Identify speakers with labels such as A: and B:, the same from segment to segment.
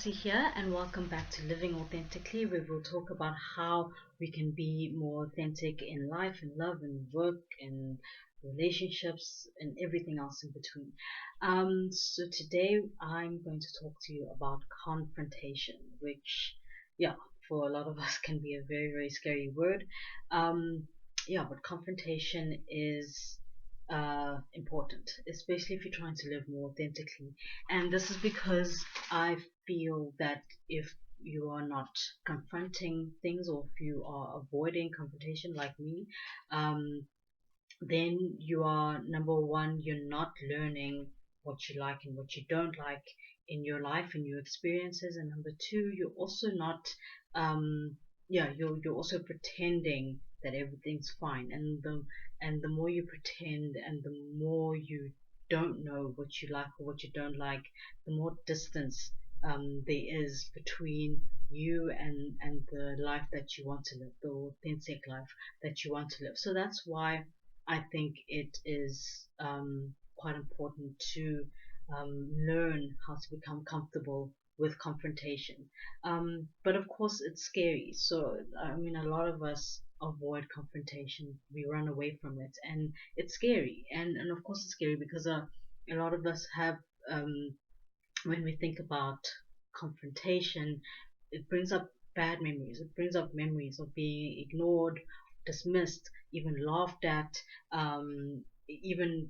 A: Lucy here, and welcome back to Living Authentically, where we'll talk about how we can be more authentic in life, in love, in work, in relationships, and everything else in between. So today I'm going to talk to you about confrontation, which, yeah, for a lot of us can be a very, very scary word. Um, but confrontation is important, especially if you're trying to live more authentically. And this is because I feel that if you are not confronting things, or if you are avoiding confrontation like me, um, then you are, number one, you're not learning what you like and what you don't like in your life and your experiences. And number two, you're also not, you're also pretending that everything's fine. And the more you pretend and the more you don't know what you like or what you don't like, the more distance there is between you and the life that you want to live, the authentic life that you want to live. So that's why I think it is quite important to learn how to become comfortable with confrontation. But of course, it's scary. So, I mean, a lot of us avoid confrontation, we run away from it, and it's scary. And of course, it's scary because a lot of us have, when we think about confrontation, it brings up bad memories. It brings up memories of being ignored, dismissed, even laughed at, even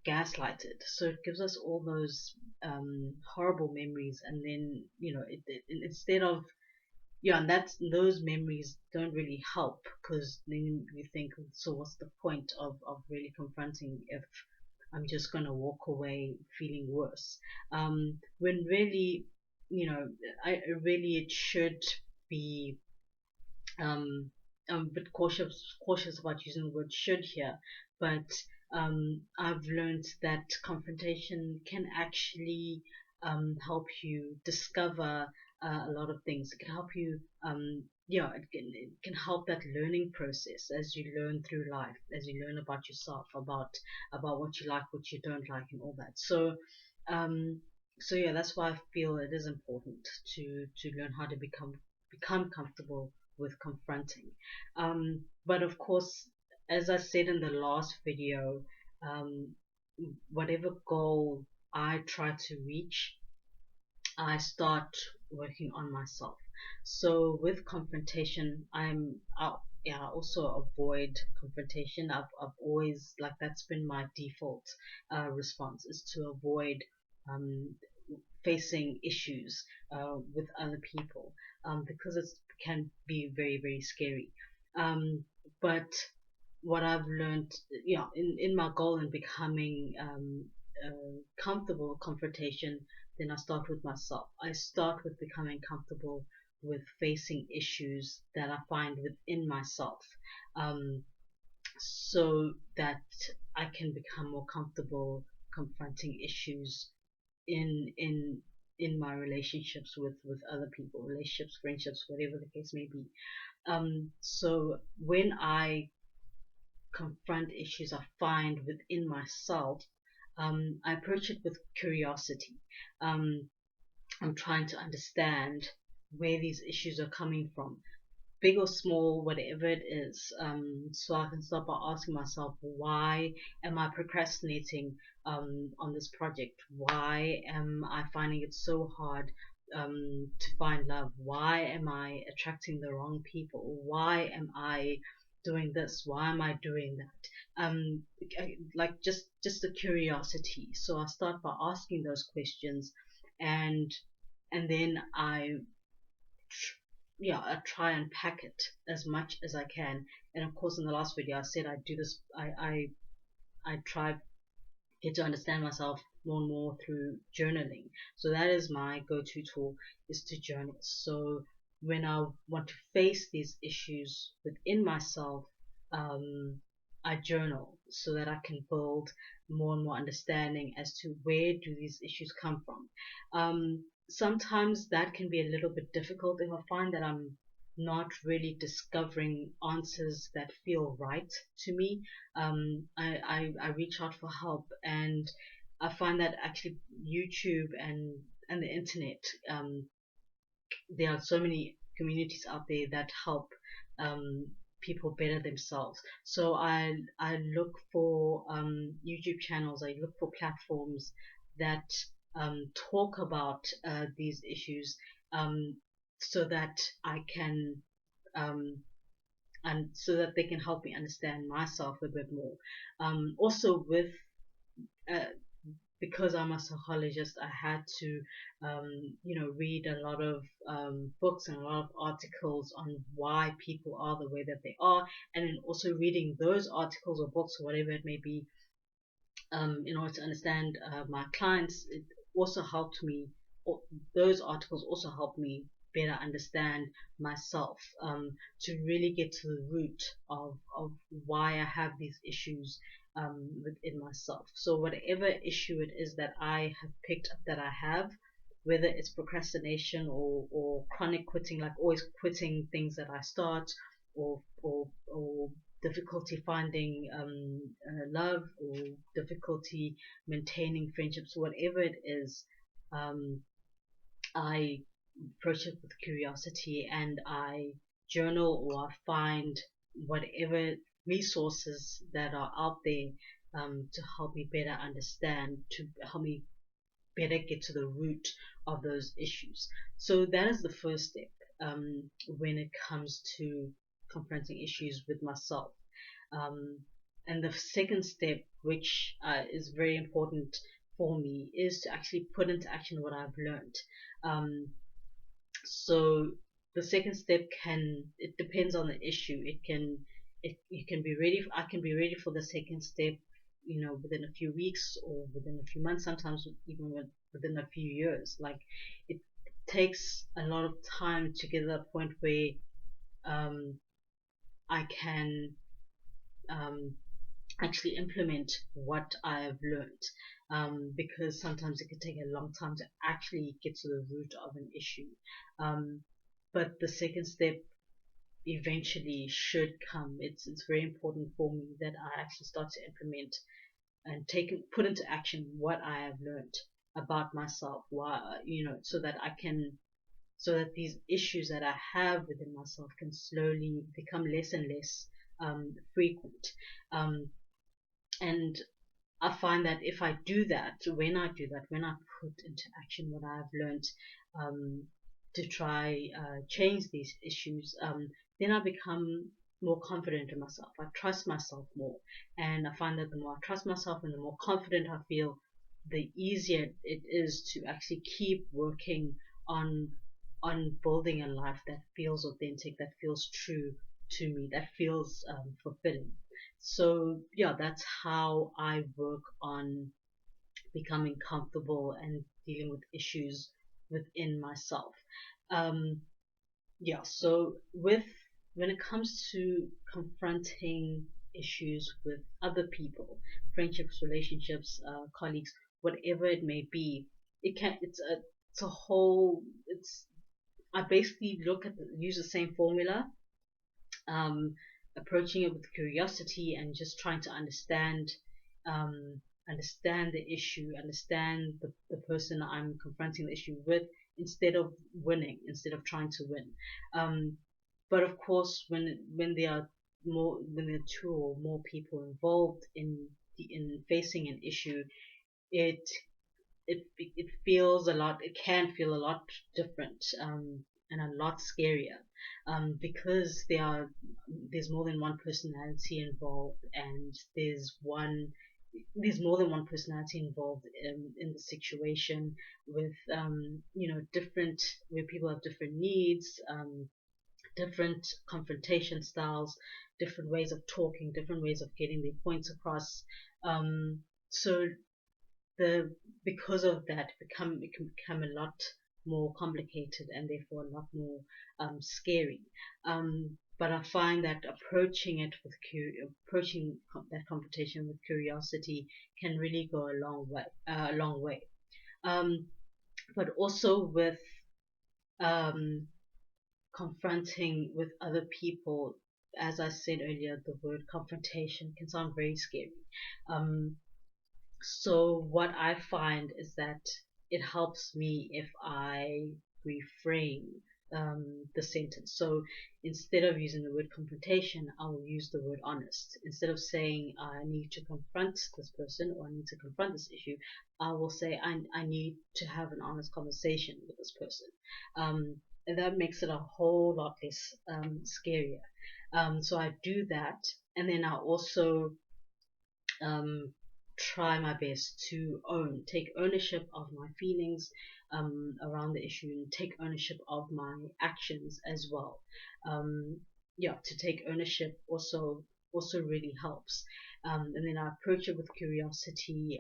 A: gaslighted. So it gives us all those horrible memories, and then instead of, and those memories don't really help, because then you think, so what's the point of really confronting if I'm just gonna walk away feeling worse? When really, really it should be, I'm a bit cautious about using the word should here, but I've learned that confrontation can actually help you discover a lot of things. It can help you, it can help that learning process as you learn through life, as you learn about yourself, about what you like, what you don't like, and all that. Um, so yeah, that's why I feel it is important to learn how to become comfortable with confronting. But of course, as I said in the last video, um, whatever goal I try to reach, I start working on myself. So with confrontation, I also avoid confrontation. I've always, like, that's been my default response, is to avoid um, facing issues with other people, because it can be very, very scary. But what I've learned, in my goal in becoming comfortable with confrontation, then I start with myself. I start with becoming comfortable with facing issues that I find within myself, um, so that I can become more comfortable confronting issues in in in my relationships with other people, relationships, friendships, whatever the case may be. So when I confront issues I find within myself, I approach it with curiosity. Um, I'm trying to understand where these issues are coming from, big or small, whatever it is. So I can start by asking myself, why am I procrastinating on this project? Why am I finding it so hard to find love? Why am I attracting the wrong people? Why am I doing this? Why am I doing that? Like, just the curiosity. So I start by asking those questions, and then I try and pack it as much as I can. And of course, in the last video, I said I do this. I try get to understand myself more and more through journaling. So that is my go-to tool, is to journal. So when I want to face these issues within myself, um, I journal so that I can build more and more understanding as to where do these issues come from. Sometimes that can be a little bit difficult if I find that I'm not really discovering answers that feel right to me. I reach out for help, and I find that actually YouTube and the internet there are so many communities out there that help um, people better themselves. So I look for YouTube channels. I look for platforms that talk about these issues, um, so that I can um, and so that they can help me understand myself a bit more. Also, with uh, because I'm a psychologist, I had to, read a lot of books and a lot of articles on why people are the way that they are, and then also reading those articles or books or whatever it may be, in order to understand my clients. It also helped me, or those articles also helped me better understand myself, to really get to the root of why I have these issues within myself. So whatever issue it is that I have picked up that I have, whether it's procrastination or chronic quitting, like always quitting things that I start, or difficulty finding love, or difficulty maintaining friendships, whatever it is, um, I approach it with curiosity, and I journal, or I find whatever resources that are out there, to help me better understand, to help me better get to the root of those issues. So that is the first step, when it comes to confronting issues with myself. Um, and the second step, which is very important for me, is to actually put into action what I've learned. Um, so the second step it depends on the issue. You can be ready. I can be ready for the second step, within a few weeks or within a few months, sometimes even within a few years. Like, it takes a lot of time to get to the point where um, I can um, actually implement what I have learned, because sometimes it can take a long time to actually get to the root of an issue. Um, but the second step eventually should come. It's very important for me that I actually start to implement and put into action what I have learned about myself. Why, so that so that these issues that I have within myself can slowly become less and less frequent. Um, and I find that if I do that, when I put into action what I've learned, um, to try change these issues, then I become more confident in myself. I trust myself more, and I find that the more I trust myself and the more confident I feel, the easier it is to actually keep working on building a life that feels authentic, that feels true to me, that feels fulfilling. So yeah, that's how I work on becoming comfortable and dealing with issues within myself. Um, yeah, so when it comes to confronting issues with other people, friendships, relationships, colleagues, whatever it may be, it's a whole it's I basically use the same formula, um, approaching it with curiosity and just trying to um, understand the issue, understand the person I'm confronting the issue with, instead of trying to win. Um, but of course, when there are two or more people involved in facing an issue, it it feels a lot. It can feel a lot different, and a lot scarier, because there's more than one personality involved, and there's more than one personality involved in the situation, with different where people have different needs, different confrontation styles, different ways of talking, different ways of getting their points across. So the because of that, it can become a lot more complicated, and therefore a lot more scary. But I find that approaching that confrontation with curiosity can really go a long way. Um, but also with um, confronting with other people, as I said earlier, the word confrontation can sound very scary. Um, So what I find is that it helps me if I reframe the sentence. So instead of using the word confrontation, I will use the word honest. Instead of saying I need to confront this person or I need to confront this issue, I will say I need to have an honest conversation with this person. And that makes it a whole lot less scarier. So I do that, and then I also um, try my best to take ownership of my feelings around the issue, and take ownership of my actions as well. Um, yeah, to take ownership also really helps. And then I approach it with curiosity,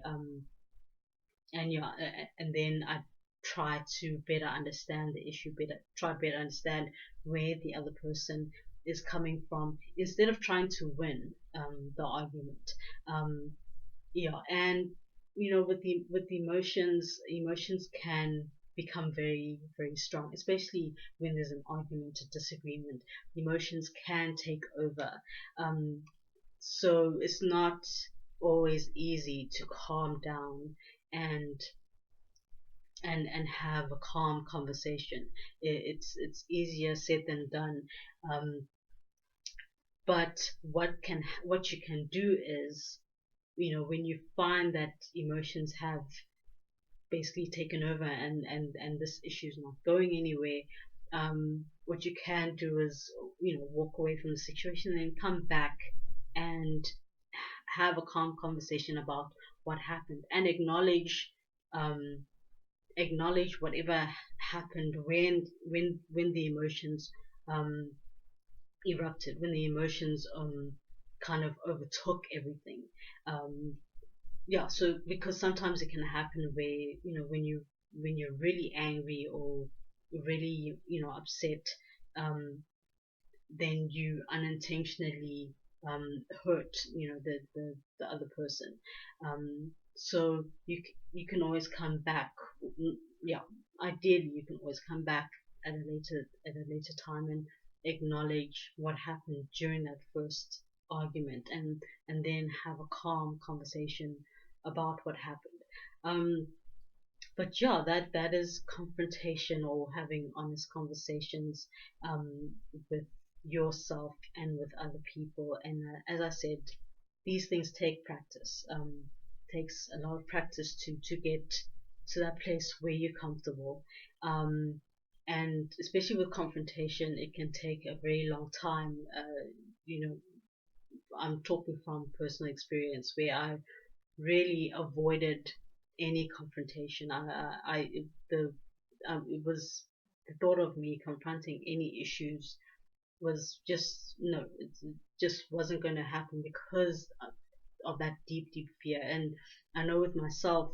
A: and yeah, and then I try to better understand the issue, better understand where the other person is coming from, instead of trying to win the argument. Um, yeah, and with the emotions can become very very strong, especially when there's an argument, a disagreement. Emotions can take over. So it's not always easy to calm down and and have a calm conversation. It's easier said than done. um, but what you can do is, when you find that emotions have basically taken over, and this issue is not going anywhere, what you can do is, walk away from the situation and then come back and have a calm conversation about what happened, and um, acknowledge whatever happened when the emotions um, erupted, when the emotions kind of overtook everything. Um, yeah, so because sometimes it can happen where, when you're really angry or really, upset, um, then you unintentionally hurt, the other person. So you can always come back. Yeah, ideally you can always come back at a later time and acknowledge what happened during that first argument, and then have a calm conversation about what happened. But yeah, that is confrontation, or having honest conversations with yourself and with other people. And as I said, these things take practice. Takes a lot of practice to get to that place where you're comfortable. Um, and especially with confrontation, it can take a very long time. You know, I'm talking from personal experience, where I really avoided any confrontation. It was the thought of me confronting any issues was just no, it just wasn't going to happen because of that deep, deep fear. And I know with myself,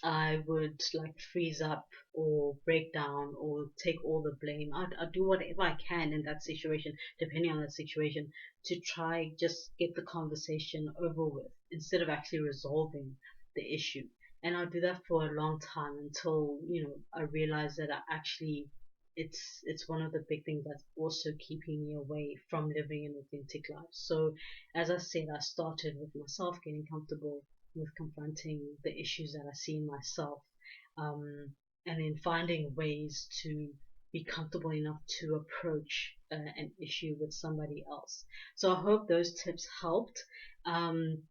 A: I would like freeze up or break down or take all the blame. I'd do whatever I can in that situation, depending on the situation, to try just get the conversation over with instead of actually resolving the issue. And I'll do that for a long time until, I realize that it's one of the big things that's also keeping me away from living an authentic life. So as I said, I started with myself getting comfortable with confronting the issues that I see in myself, um, and then finding ways to be comfortable enough to approach an issue with somebody else. So I hope those tips helped. Um,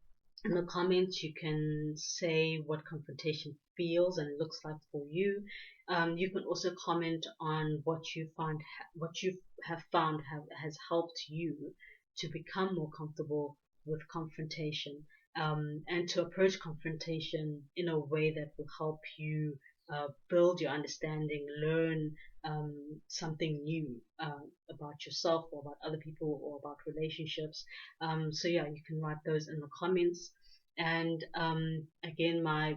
A: in the comments, you can say what confrontation feels and looks like for you. You can also comment on what you have found has helped you to become more comfortable with confrontation, and to approach confrontation in a way that will help you build your understanding, learn something new about yourself or about other people or about relationships. So yeah, you can write those in the comments. And again, my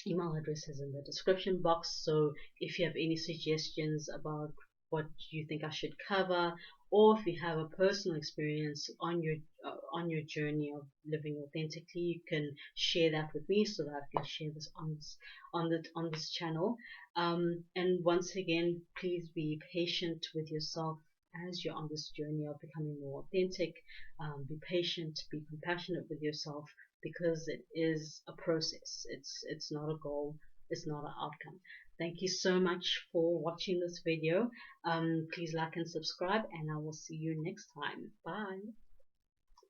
A: email address is in the description box. So if you have any suggestions about what you think I should cover, or if you have a personal experience on your journey of living authentically, you can share that with me so that I can share this on this channel. And once again, please be patient with yourself as you're on this journey of becoming more authentic. Be patient, be compassionate with yourself, because it is a process. It's not a goal. It's not an outcome. Thank you so much for watching this video. Please like and subscribe, and I will see you next time. Bye.